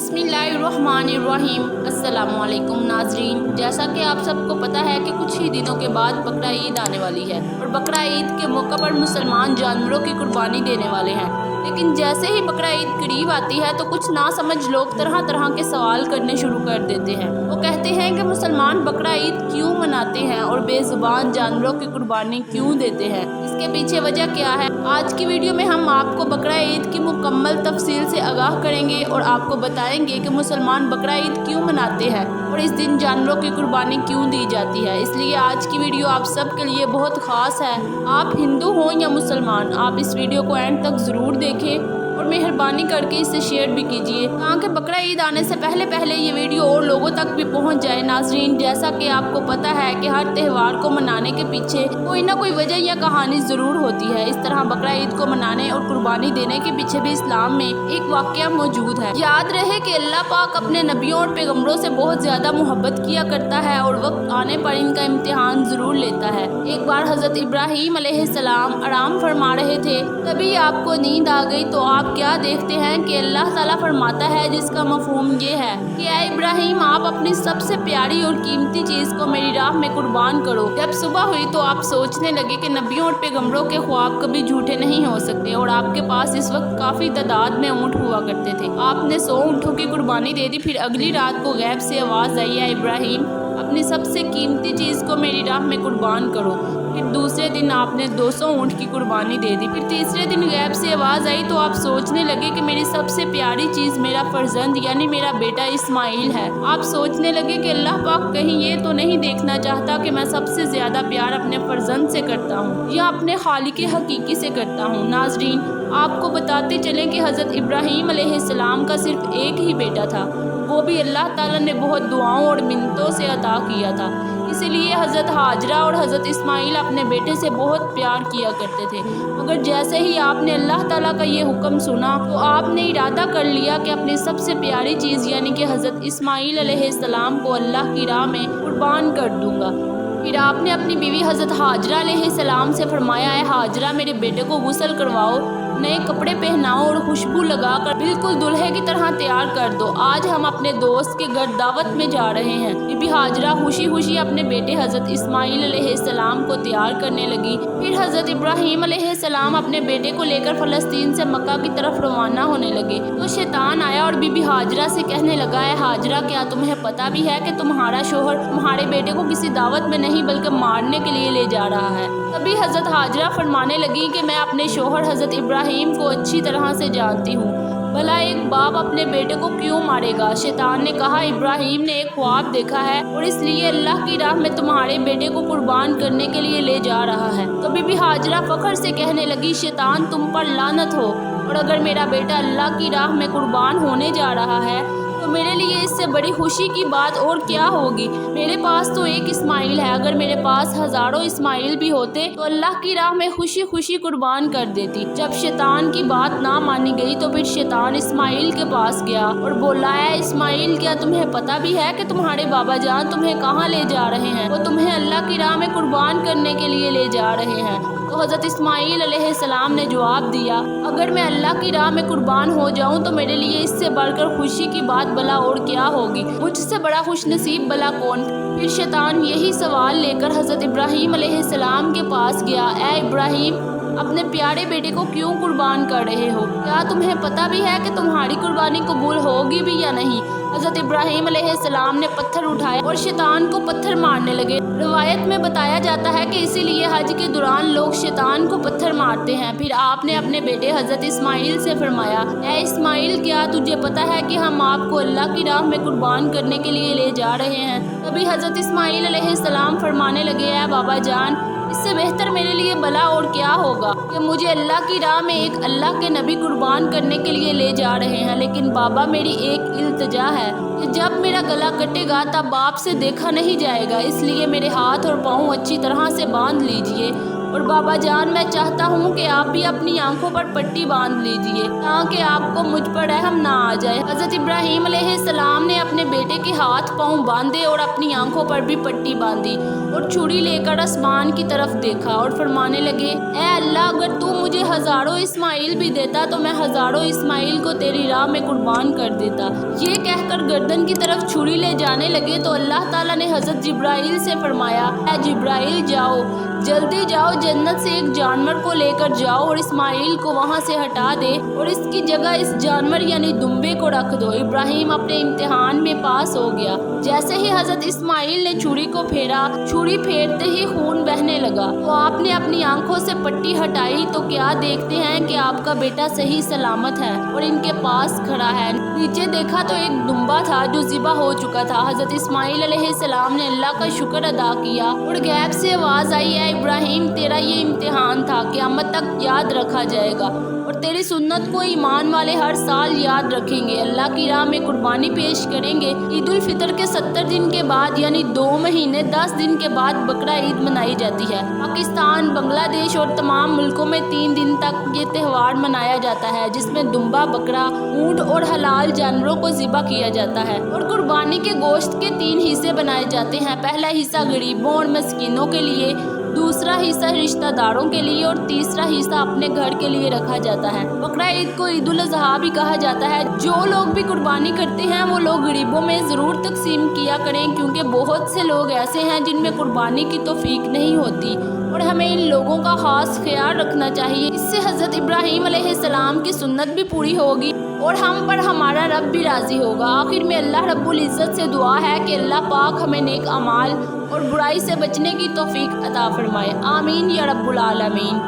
बिस्मिल्लाहिर्रहमानिर्रहीम। अस्सलामुअलैकुम नाजरीन, जैसा कि आप सबको पता है कि कुछ ही दिनों के बाद बकरा ईद आने वाली है और बकरा ईद के मौके पर मुसलमान जानवरों की कुर्बानी देने वाले हैं। लेकिन जैसे ही बकरा ईद करीब आती है तो कुछ नासमझ लोग तरह तरह के सवाल करने शुरू कर देते हैं। वो कहते हैं कि मुसलमान बकरा ईद क्यों मनाते हैं और बेजुबान जानवरों की कुर्बानी क्यों देते हैं, इसके पीछे वजह क्या है। आज की वीडियो में हम आपको बकरा ईद की मुकम्मल तफसील से आगाह करेंगे और आपको बताएंगे कि मुसलमान बकरा ईद क्यों मनाते हैं और इस दिन जानवरों की कुर्बानी क्यों दी जाती है। इसलिए आज की वीडियो आप सब के लिए बहुत ख़ास है। आप हिंदू हों या मुसलमान, आप इस वीडियो को एंड तक ज़रूर देखें और मेहरबानी करके इसे शेयर भी कीजिए ताकि बकरा ईद आने से पहले ये वीडियो और लोगों तक भी पहुंच जाए। नाजरीन, जैसा कि आपको पता है कि हर त्यौहार को मनाने के पीछे कोई ना कोई वजह या कहानी ज़रूर होती है। इस तरह बकरा ईद को मनाने और कुर्बानी देने के पीछे भी इस्लाम में एक वाक़या मौजूद है। याद रहे कि अल्लाह पाक अपने नबियों और पैगम्बरों से बहुत ज़्यादा मोहब्बत किया करता है और वक्त आने पर इनका इम्तिहान ज़रूर लेता है। एक बार हज़रत इब्राहीम अलैहिस्सलाम आराम फरमा रहे थे, तभी आपको नींद आ गई तो आप क्या देखते हैं कि अल्लाह ताला फरमाता है, जिसका मफहूम ये है कि ऐ इब्राहीम, आप अपनी सबसे प्यारी और कीमती चीज़ को मेरी राह में कुर्बान करो। जब सुबह हुई तो आप सोचने लगे कि नबियों और पैगम्बरों के ख्वाब कभी झूठे नहीं हो सकते और आपके पास इस वक्त काफ़ी तादाद में ऊँट हुआ करते थे। आपने 100 ऊँटों की कुर्बानी दे दी। फिर अगली रात को गैब से आवाज़ आई, ऐ इब्राहीम, अपनी सबसे कीमती चीज़ को मेरी राह में कुर्बान करो। फिर दूसरे दिन आपने 200 ऊँट की कुर्बानी दे दी। फिर तीसरे दिन गैब से आवाज़ आई तो आप सोचने लगे कि मेरी सबसे प्यारी चीज़ मेरा फर्जंद यानी मेरा बेटा इस्माइल है। आप सोचने लगे कि अल्लाह पाक कहीं ये तो नहीं देखना चाहता कि मैं सबसे ज़्यादा प्यार अपने फर्जंद से करता हूँ या अपने खालिक हकीकी से करता हूँ। नाजरीन, आपको बताते चलें कि हज़रत इब्राहीम अलैहिस्सलाम का सिर्फ एक ही बेटा था, वो भी अल्लाह ताला ने बहुत दुआओं और मिन्नतों से अता किया था। इसीलिए हज़रत हाजरा और हज़रत इस्माइल अपने बेटे से बहुत प्यार किया करते थे। मगर जैसे ही आपने अल्लाह ताला का ये हुक्म सुना तो आपने इरादा कर लिया कि अपनी सबसे प्यारी चीज़ यानी कि हज़रत इस्माइल अलैहिस्सलाम को अल्लाह की राह में कुर्बान कर दूँगा। फिर आपने अपनी बीवी हज़रत हाजरा अलैहिस्सलाम से फरमाया, है हाजरा, मेरे बेटे को गुस्ल करवाओ, नए कपड़े पहनाओ और खुशबू लगाकर बिल्कुल दुल्हे की तरह तैयार कर दो। आज हम अपने दोस्त के घर दावत में जा रहे हैं। बीबी हाजरा खुशी खुशी अपने बेटे हज़रत इस्माइल अलैहिस्सलाम को तैयार करने लगी। फिर हज़रत इब्राहीम अलैहिस्सलाम अपने बेटे को लेकर फ़लस्तीन से मक्का की तरफ रवाना होने लगे तो शैतान आया और बीबी हाजरा से कहने लगा, है हाजरा, क्या तुम्हें पता भी है कि तुम्हारा शोहर तुम्हारे बेटे को किसी दावत में नहीं बल्कि मारने के लिए ले जा रहा है। तभी हज़रत हाजरा फरमाने लगी कि मैं अपने शोहर हज़रत इब्राहीम को अच्छी तरह से जानती हूँ, भला एक बाप अपने बेटे को क्यों मारेगा। शैतान ने कहा, इब्राहीम ने एक ख्वाब देखा है और इसलिए अल्लाह की राह में तुम्हारे बेटे को कुर्बान करने के लिए ले जा रहा है। तो बीबी हाजरा फख्र से कहने लगी, शैतान तुम पर लानत हो, और अगर मेरा बेटा अल्लाह की राह में कुर्बान होने जा रहा है तो मेरे लिए इससे बड़ी खुशी की बात और क्या होगी। मेरे पास तो एक इस्माइल है, अगर मेरे पास हज़ारों इस्माइल भी होते तो अल्लाह की राह में खुशी खुशी कुर्बान कर देती। जब शैतान की बात ना मानी गई तो फिर शैतान इस्माइल के पास गया और बोला, है इस्माइल, क्या तुम्हें पता भी है कि तुम्हारे बाबा जान तुम्हें कहाँ ले जा रहे हैं? वो तुम्हें अल्लाह की राह में कुर्बान करने के लिए ले जा रहे हैं। तो हज़रत इस्माइल अलैहिस्सलाम ने जवाब दिया, अगर मैं अल्लाह की राह में कुर्बान हो जाऊं तो मेरे लिए इससे बढ़कर खुशी की बात भला और क्या होगी, मुझसे बड़ा खुश नसीब भला कौन। फिर शैतान यही सवाल लेकर हज़रत इब्राहीम अलैहिस्सलाम के पास गया, ऐ इब्राहीम, अपने प्यारे बेटे को क्यों कुर्बान कर रहे हो? क्या तुम्हें पता भी है कि तुम्हारी कुर्बानी कबूल होगी भी या नहीं? हज़रत इब्राहीम अलैहिस्सलाम ने पत्थर उठाया और शैतान को पत्थर मारने लगे। रिवायत में बताया जाता है कि इसीलिए हज के दौरान लोग शैतान को पत्थर मारते हैं। फिर आपने अपने बेटे हज़रत इस्माइल से फरमाया, ऐ इस्माइल, क्या तुझे पता है कि हम आपको अल्लाह की राह में कुर्बान करने के लिए ले जा रहे हैं? तभी हज़रत इस्माइल अलैहिस्सलाम फरमाने लगे, ऐ बाबा जान, इससे बेहतर मेरे लिए भला और क्या होगा कि मुझे अल्लाह की राह में एक अल्लाह के नबी कुर्बान करने के लिए ले जा रहे हैं। लेकिन बाबा, मेरी एक इल्तिजा है कि जब मेरा गला कटेगा तब बाप से देखा नहीं जाएगा, इसलिए मेरे हाथ और पाँव अच्छी तरह से बांध लीजिए। और बाबा जान, मैं चाहता हूँ कि आप भी अपनी आंखों पर पट्टी बांध लीजिए ताकि आपको मुझ पर रहम ना आ जाए। हज़रत इब्राहीम अलैहिस्सलाम ने अपने बेटे के हाथ पांव बांधे और अपनी आंखों पर भी पट्टी बांधी और छुरी लेकर आसमान की तरफ देखा और फरमाने लगे, ऐ अल्लाह, अगर तू मुझे हज़ारों इस्माइल भी देता तो मैं हज़ारों इस्माइल को तेरी राह में कुर्बान कर देता। ये कहकर गर्दन की तरफ छुरी ले जाने लगे तो अल्लाह ताला ने हज़रत जिब्राइल से फरमाया, ऐ जिब्राइल, जाओ, जल्दी जाओ, जन्नत से एक जानवर को लेकर जाओ और इस्माइल को वहाँ से हटा दे और इसकी जगह इस जानवर यानी दुम्बे को रख दो। इब्राहीम अपने इम्तिहान में पास हो गया। जैसे ही हज़रत इस्माइल ने छुरी को फेरा, छुरी फेरते ही खून बहने लगा तो आपने अपनी आंखों से पट्टी हटाई तो क्या देखते हैं कि आपका बेटा सही सलामत है और इनके पास खड़ा है। नीचे देखा तो एक दुम्बा था जो ज़िबा हो चुका था। हज़रत इस्माइल अलैहिस्सलाम ने अल्लाह का शुक्र अदा किया और गैब से आवाज़ आई, है इब्राहीम, तेरा ये इम्तिहान था, क़यामत तक याद रखा जाएगा और तेरी सुन्नत को ईमान वाले हर साल याद रखेंगे, अल्लाह की राह में कुर्बानी पेश करेंगे। ईद उल फितर के 70 दिन के बाद यानी 2 महीने 10 दिन के बाद बकरा ईद मनाई जाती है। पाकिस्तान, बांग्लादेश और तमाम मुल्कों में 3 दिन तक ये त्यौहार मनाया जाता है जिसमें दुम्बा, बकरा, ऊँट और हलाल जानवरों को ज़िबा किया जाता है और कुर्बानी के गोश्त के 3 हिस्से बनाए जाते हैं। पहला हिस्सा गरीबों और मस्कीनों के लिए, दूसरा हिस्सा रिश्तेदारों के लिए और तीसरा हिस्सा अपने घर के लिए रखा जाता है। बकरा ईद को ईद उल अज़हा भी कहा जाता है। जो लोग भी कुर्बानी करते हैं वो लोग गरीबों में ज़रूर तकसीम किया करें क्योंकि बहुत से लोग ऐसे हैं जिनमें कुर्बानी की तौफीक नहीं होती और हमें इन लोगों का ख़ास ख्याल रखना चाहिए। इससे हज़रत इब्राहीम अलैहिस्सलाम की सुन्नत भी पूरी होगी और हम पर हमारा रब भी राज़ी होगा। आखिर में अल्लाह रब्बुल इज़्ज़त से दुआ है कि अल्लाह पाक हमें नेक अमाल और बुराई से बचने की तौफीक अता फरमाए। आमीन या रब्बुल आलमीन।